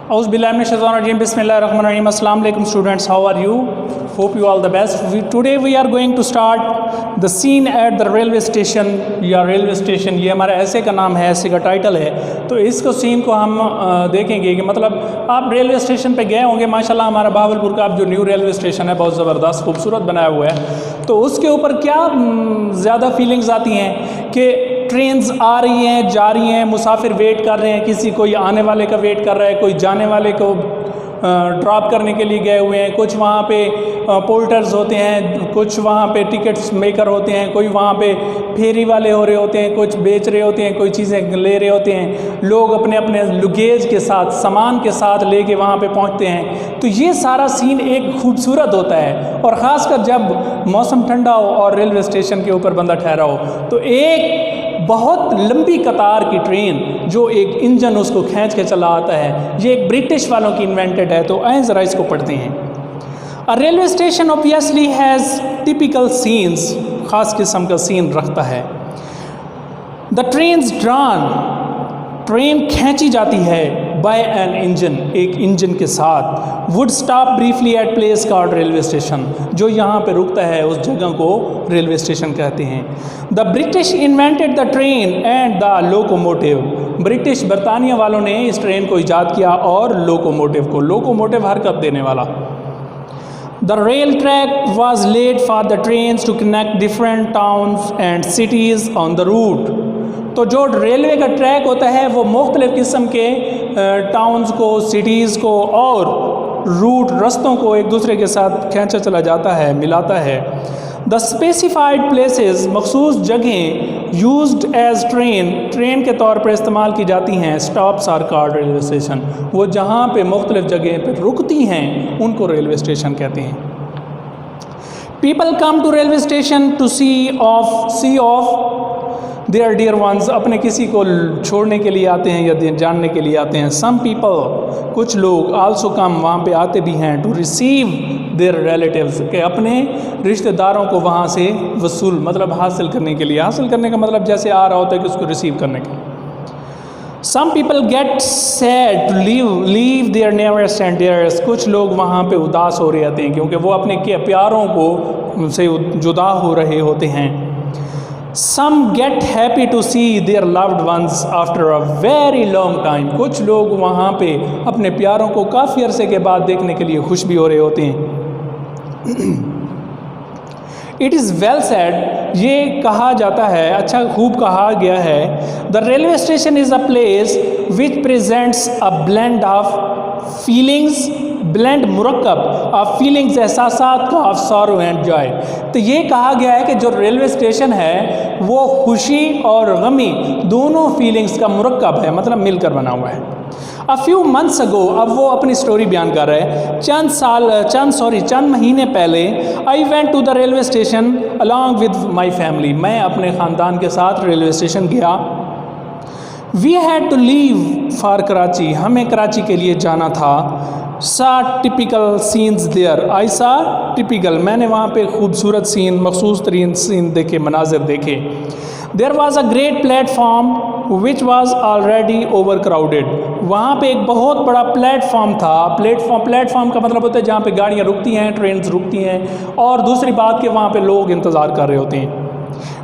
Auzubillahiminash-shaytanir-rajim. Bismillahir-rahmanir-rahim. Assalamu alaikum students, how are you? Hope you all the best. Today we are going to start the scene at the railway station या railway station, ये हमारा ऐसे का नाम है, ऐसे का टाइटल है। तो इसको सीन को हम देखेंगे कि मतलब आप रेलवे स्टेशन पे गए होंगे। माशाल्लाह हमारा भावलपुर का अब जो न्यू रेलवे स्टेशन है बहुत ज़बरदस्त खूबसूरत बनाया हुआ है। तो उसके ऊपर क्या ज़्यादा फीलिंग्स आती हैं कि ट्रेन्स आ रही हैं, जा रही हैं, मुसाफिर वेट कर रहे हैं, किसी कोई आने वाले का वेट कर रहा है, कोई जाने वाले को ड्रॉप करने के लिए गए हुए हैं, कुछ वहाँ पे पोर्टर्स होते हैं, कुछ वहाँ पे टिकट्स मेकर होते हैं, कोई वहाँ पे फेरी वाले हो रहे होते हैं, कुछ बेच रहे होते हैं, कोई चीज़ें ले रहे होते हैं, लोग अपने अपने लगेज के साथ सामान के साथ लेके वहाँ पे पहुँचते हैं। तो ये सारा सीन एक खूबसूरत होता है, और ख़ासकर जब मौसम ठंडा हो और रेलवे स्टेशन के ऊपर बंदा ठहरा हो, तो एक बहुत लंबी कतार की ट्रेन जो एक इंजन उसको खींच के चला आता है, ये एक ब्रिटिश वालों की इन्वेंटेड है। तो आए ज़रा इसको पढ़ते हैं। A railway station obviously has typical scenes, ख़ास किस्म का सीन रखता है। द ट्रेन्स ड्रान, ट्रेन खींची जाती है बाय एन इंजन, एक इंजन के साथ। Would stop briefly at place called railway station, जो यहाँ पे रुकता है उस जगह को रेलवे स्टेशन कहते हैं। The British invented the train and the locomotive, British बरतानिया वालों ने इस ट्रेन को ईजाद किया और लोकोमोटिव को, लोकोमोटिव हरकत देने वाला। The rail track was laid for the trains to connect different towns and cities on the route. तो जो रेलवे का ट्रैक होता है वो मुख्तलिफ़ किस्म के टाउन्स को, सिटीज़ को और रूट रस्तों को एक दूसरे के साथ खींचा चला जाता है, मिलाता है। द स्पेसिफाइड प्लेसेस, मखसूस जगहें यूज्ड एज ट्रेन, ट्रेन के तौर पर इस्तेमाल की जाती हैं। Stops are called railway station, वो जहाँ पे मुख्तलिफ़ जगह पर रुकती हैं उनको रेलवे स्टेशन कहते हैं। People come to railway station to see off their dear ones, अपने किसी को छोड़ने के लिए आते हैं या जानने के लिए आते हैं। सम पीपल, कुछ लोग, आल्सो कम, वहाँ पे आते भी हैं, टू रिसीव देयर रिलेटिव्स, के अपने रिश्तेदारों को वहाँ से वसूल मतलब हासिल करने के लिए, हासिल करने का मतलब जैसे आ रहा होता है कि उसको रिसीव करने के लिए। Some people get sad to leave their nearest and dearest, कुछ लोग वहाँ पे उदास हो रहे होते हैं क्योंकि वो अपने के प्यारों को से जुदा हो रहे होते हैं। Some get happy to see their loved ones after a very long time, कुछ लोग वहाँ पे अपने प्यारों को काफ़ी अरसे के बाद देखने के लिए खुश भी हो रहे होते हैं। इट इज़ वेल सेड, ये कहा जाता है, अच्छा खूब कहा गया है। The railway station is a place which presents a blend of feelings, blend मुरक्कब ऑफ फीलिंग्स, एहसासात का, ऑफ सॉरो एंड जॉय। तो ये कहा गया है कि जो रेलवे स्टेशन है वो खुशी और गमी दोनों फीलिंग्स का मुरक्कब है, मतलब मिलकर बना हुआ है। अ फ्यू मंथ्स अगो, अब वो अपनी स्टोरी बयान कर रहे हैं। चंद महीने पहले, I went to the railway station along with my family, मैं अपने ख़ानदान के साथ रेलवे स्टेशन गया। We had to leave for Karachi, हमें कराची के लिए जाना था। सा टिपिकल सीन्स देयर, आई सा टिपिकल, मैंने वहाँ पे खूबसूरत सीन, मखसूस तरीन सीन देखे, मनाजिर देखे। There was a great platform which was already over crowded, वहाँ पे एक बहुत बड़ा प्लेटफॉर्म था। प्लेटफॉर्म का मतलब होता है जहाँ पे गाड़ियाँ रुकती हैं, ट्रेन रुकती हैं, और दूसरी बात कि वहाँ पे लोग इंतज़ार कर रहे होते हैं।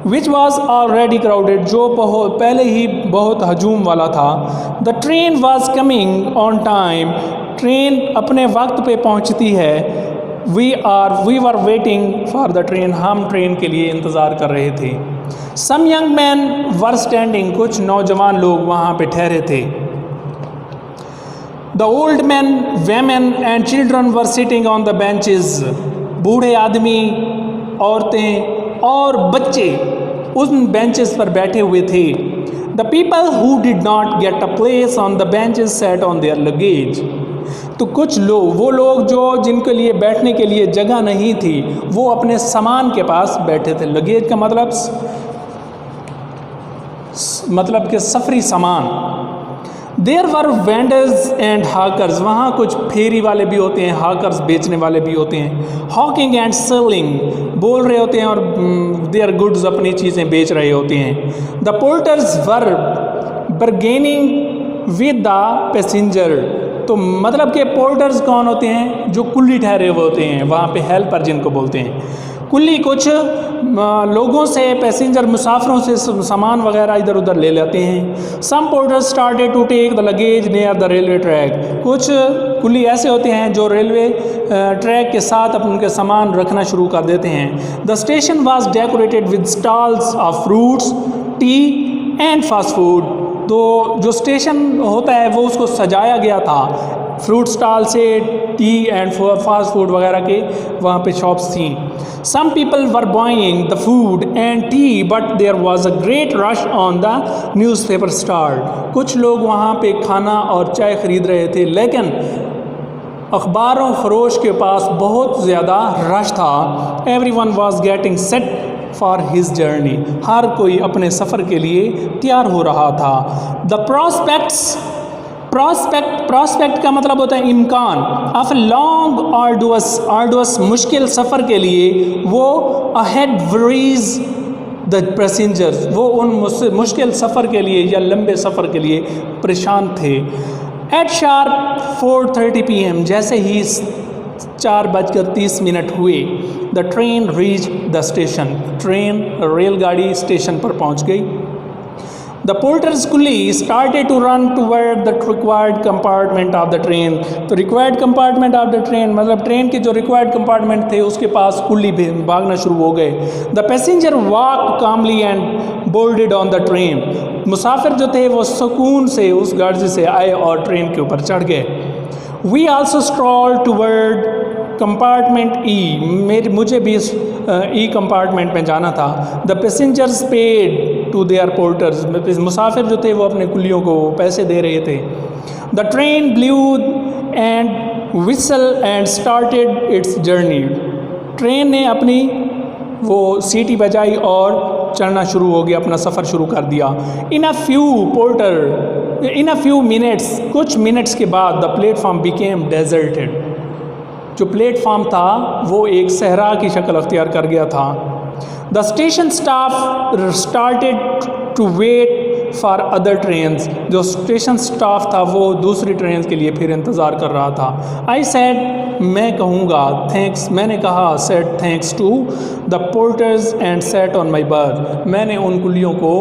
विच वॉज ऑलरेडी क्राउडेड, जो पहले ही बहुत हजूम वाला था। The train was coming on time, train अपने वक्त पे पहुंचती है। We were waiting for the train, हम ट्रेन के लिए इंतज़ार कर रहे थे। Some young man were standing, कुछ नौजवान लोग वहाँ पे ठहरे थे। The old man, women and children were sitting on the benches, बूढ़े आदमी, औरतें और बच्चे उन बेंचेस पर बैठे हुए थे। The people who did not get a place on the benches sat on their luggage, तो कुछ लोग, वो लोग जो जिनके लिए बैठने के लिए जगह नहीं थी, वो अपने सामान के पास बैठे थे। लगेज का मतलब कि सफरी सामान। There were vendors and hawkers, वहाँ कुछ फेरी वाले भी होते हैं, हाकर्स बेचने वाले भी होते हैं। हॉकिंग एंड सेलिंग, बोल रहे होते हैं और देयर गुड्स, अपनी चीज़ें बेच रहे होते हैं। The porters were bargaining with the passenger, तो मतलब कि पोर्टर्स कौन होते हैं? जो कुल्ली ठहरे हुए होते हैं, वहाँ पे हेल्पर जिनको बोलते हैं। कुल्ली कुछ लोगों से, पैसेंजर मुसाफिरों से सामान वगैरह इधर उधर ले लेते हैं। Some porters started to take the luggage near the railway track. कुछ कुल्ली ऐसे होते हैं जो रेलवे ट्रैक के साथ उनके सामान रखना शुरू कर देते हैं। The station was decorated with stalls of fruits, T and fast food. तो जो स्टेशन होता है वो उसको सजाया गया था फ्रूट स्टॉल से, टी एंड फास्ट फूड वगैरह के वहाँ पे शॉप्स थी। Some people were buying the food and tea but there was a great rush on the newspaper stall. कुछ लोग वहाँ पे खाना और चाय ख़रीद रहे थे, लेकिन अखबारों फरोश के पास बहुत ज़्यादा रश था। Everyone was getting set for his journey. हर कोई अपने सफ़र के लिए तैयार हो रहा था। द प्रॉस्पेक्ट का मतलब होता है इम्कान। ऑफ लॉन्ग आर्डुअस मुश्किल सफ़र के लिए वो अहेड वरीज द पैसेंजर्स, वो उन मुश्किल सफ़र के लिए या लंबे सफ़र के लिए परेशान थे। एट शार्प 4:30 PM, जैसे ही 4:30 हुए, the train reach the station. Train रेलगाड़ी स्टेशन पर पहुंच गई। द पोर्टर्स कुली started to run toward the required compartment of the train. तो required compartment of the train मतलब ट्रेन के जो रिक्वायर्ड कंपार्टमेंट थे उसके पास कुली भागना शुरू हो गए। The passenger walk calmly and boarded on the train. मुसाफिर जो थे वो सुकून से उस गाड़ी से आए और ट्रेन के ऊपर चढ़ गए। We also stroll toward compartment E. मुझे भी ई कंपार्टमेंट में जाना था। The passengers paid to their porters. मुसाफिर जो थे वो अपने कुलियों को पैसे दे रहे थे। The train blue and whistle and started it's journey. Train ने अपनी वो सीटी बजाई और चलना शुरू हो गया, अपना सफ़र शुरू कर दिया। इन अ फ्यू मिनट्स, कुछ मिनट्स के बाद द प्लेटफॉर्म बिकेम डेजर्टेड। जो प्लेटफॉर्म था वो एक सहरा की शक्ल अख्तियार कर गया था। The station staff started to wait for other trains. जो स्टेशन स्टाफ था वो दूसरी ट्रेन के लिए फिर इंतज़ार कर रहा था। आई सेड, मैं कहूँगा थैंक्स, मैंने कहा said thanks to the porters and sat on my berth. मैंने उन कुलियों को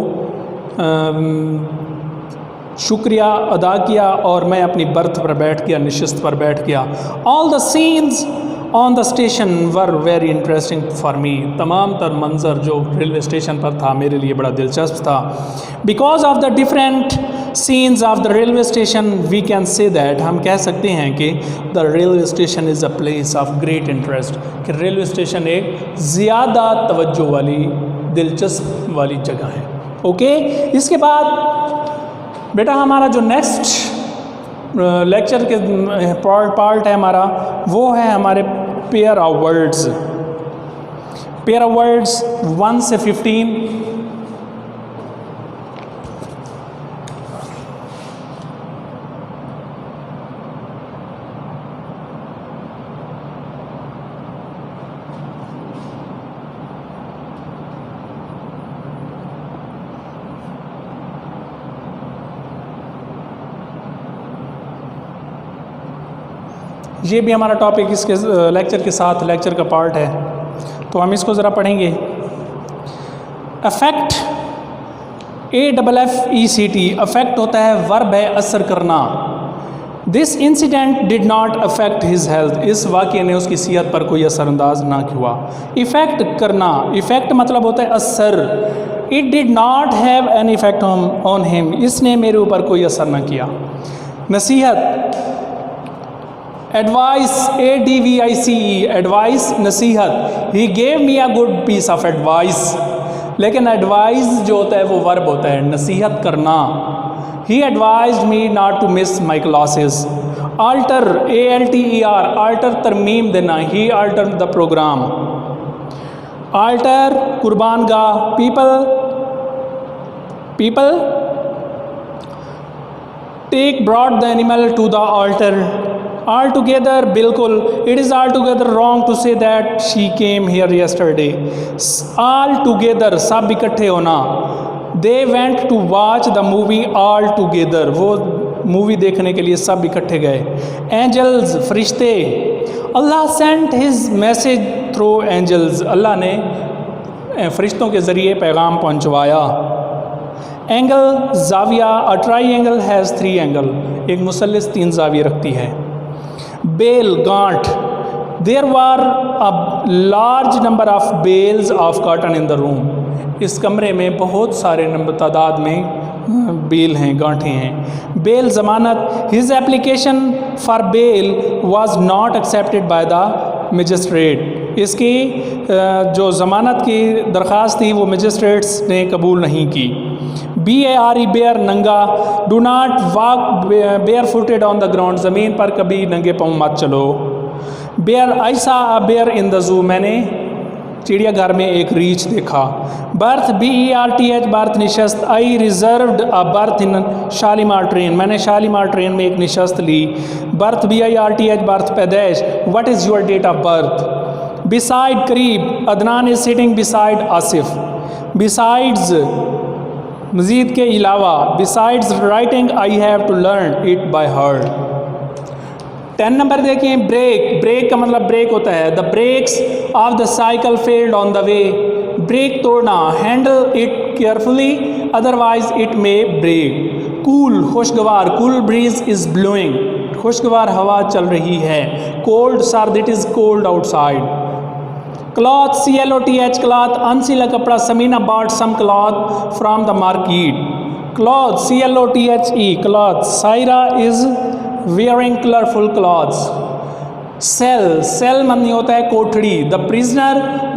शुक्रिया अदा किया और मैं अपनी बर्थ पर बैठ गया, निशिस्त पर बैठ गया। All the scenes on the station were very interesting for me. तमाम तर मंजर जो रेलवे स्टेशन पर था मेरे लिए बड़ा दिलचस्प था। Because of the different scenes of the railway station we can say that, हम कह सकते हैं कि the railway station is a place of great interest, कि रेलवे स्टेशन एक ज़्यादा तवज्जो वाली, दिलचस्प वाली जगह है। ओके, इसके बाद बेटा हमारा जो नेक्स्ट लेक्चर के पार्ट है हमारा, वो है हमारे pair of words. Pair of words 1 से 15। ये भी हमारा टॉपिक इसके लेक्चर के साथ लेक्चर का पार्ट है, तो हम इसको ज़रा पढ़ेंगे। अफेक्ट, AFFECT, अफेक्ट होता है वर्ब है असर करना। This incident did not affect his health, इस वाक़े ने उसकी सेहत पर कोई असरअंदाज ना हुआ। इफ़ेक्ट करना, इफ़ेक्ट मतलब होता है असर। It did not have an effect on him, इसने मेरे ऊपर कोई असर ना किया। नसीहत, एडवाइस, ADVICE, एडवाइस नसीहत। He gave me a good piece of advice, लेकिन एडवाइस जो होता है वो वर्ब होता है, नसीहत करना। He advised me not to miss my classes. Alter, ALTER, alter तरमीम देना। He alter the programme. Altar कुर्बान गाह। People take brought the animal to the altar. Altogether, बिल्कुल। It is altogether wrong to say that she came here yesterday. All together, सब इकट्ठे होना। They went to watch the movie all together, वो movie देखने के लिए सब इकट्ठे गए। एंजल्स, फरिश्ते, Allah sent his message through angels, Allah ने फरिश्तों के ज़रिए पैगाम पहुंचवाया। एंगल, जाविया, अ ट्राईएंगल हैज़ 3 एंगल, एक मुसल्लिस 3 जाविये रखती है। बेल, गांठ, there were a large number of bales of cotton in the room, इस कमरे में बहुत सारे तादाद में बेल हैं, गांठें हैं। बेल, ज़मानत, his application for bail was not accepted by the magistrate, इसकी जो ज़मानत की दरख्वास्त थी वो मजिस्ट्रेट्स ने कबूल नहीं की। BARE, बेयर, नंगा, do not walk bare footed on the ground, ज़मीन पर कभी नंगे पाँव मत चलो। बेयर, आई सा a bear in the zoo, मैंने चिड़ियाघर में एक रीछ देखा। बर्थ, BERTH, बर्थ, निशस्त, I reserved a berth in Shalimar train, मैंने शालीमार ट्रेन में एक निशस्त ली। बर्थ, BIRTH, बर्थ, पैदाइश। What is your date of birth? Beside, करीब, Adnan is sitting beside Asif. Besides, मज़ीद के अलावा। Besides writing, I have to learn it by heart. 10 number देखिए, ब्रेक, ब्रेक का मतलब ब्रेक होता है। The brakes of the cycle failed on the way, break तोड़ना। Handle it carefully otherwise it may break. Cool, खुशगवार, cool breeze is blowing, खुशगवार हवा चल रही है। कोल्ड, सर्द, it is cold outside. Cloth, CLOTH, cloth, अनसीला कपड़ा। Samina bought some cloth from the market. Clothe, CLOTHE, clothe. Saira is wearing colorful clothes. Cell, cell मनी होता है कोठड़ी। The prisoner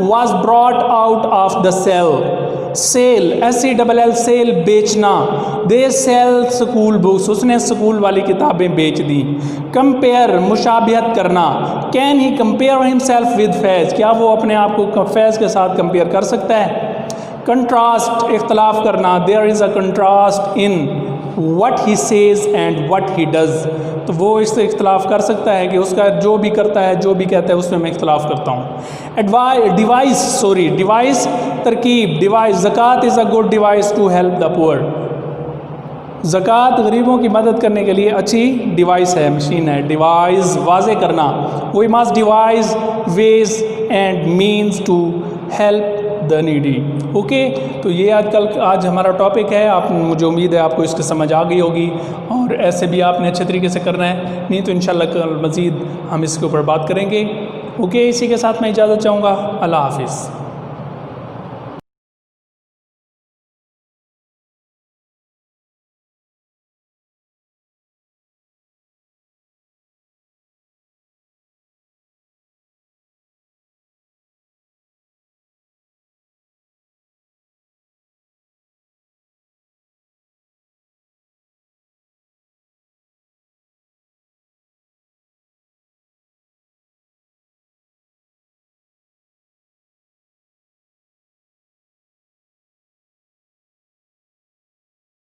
was brought out of the cell. Sale, SELL, sell, बेचना। They sell school books, उसने school वाली किताबें बेच दी। Compare, मुशाबिहत करना। Can he compare himself with Faiz, क्या वो अपने आप को फैज़ के साथ कंपेयर कर सकता है? Contrast, इख्तलाफ करना। There is a contrast in what he says and what he does, तो वो इससे इख्तलाफ कर सकता है कि उसका जो भी करता है, जो भी कहता है, उसमें मैं इख्तलाफ करता हूँ। डिवाइस, तरकीब। Device, zakat is a good device to help the poor, ज़कात गरीबों की मदद करने के लिए अच्छी डिवाइस है, मशीन है। डिवाइस, वाज़े करना। We must devise ways and means to help the needy. Okay, तो ये आज हमारा टॉपिक है। आप, मुझे उम्मीद है आपको इसकी समझ आ गई होगी, और ऐसे भी आपने अच्छे तरीके से करना है, नहीं तो इंशाल्लाह कल मज़ीद हम इसके ऊपर बात करेंगे। ओके, इसी के साथ मैं इजाज़त चाहूँगा। अल्लाह हाफिज़।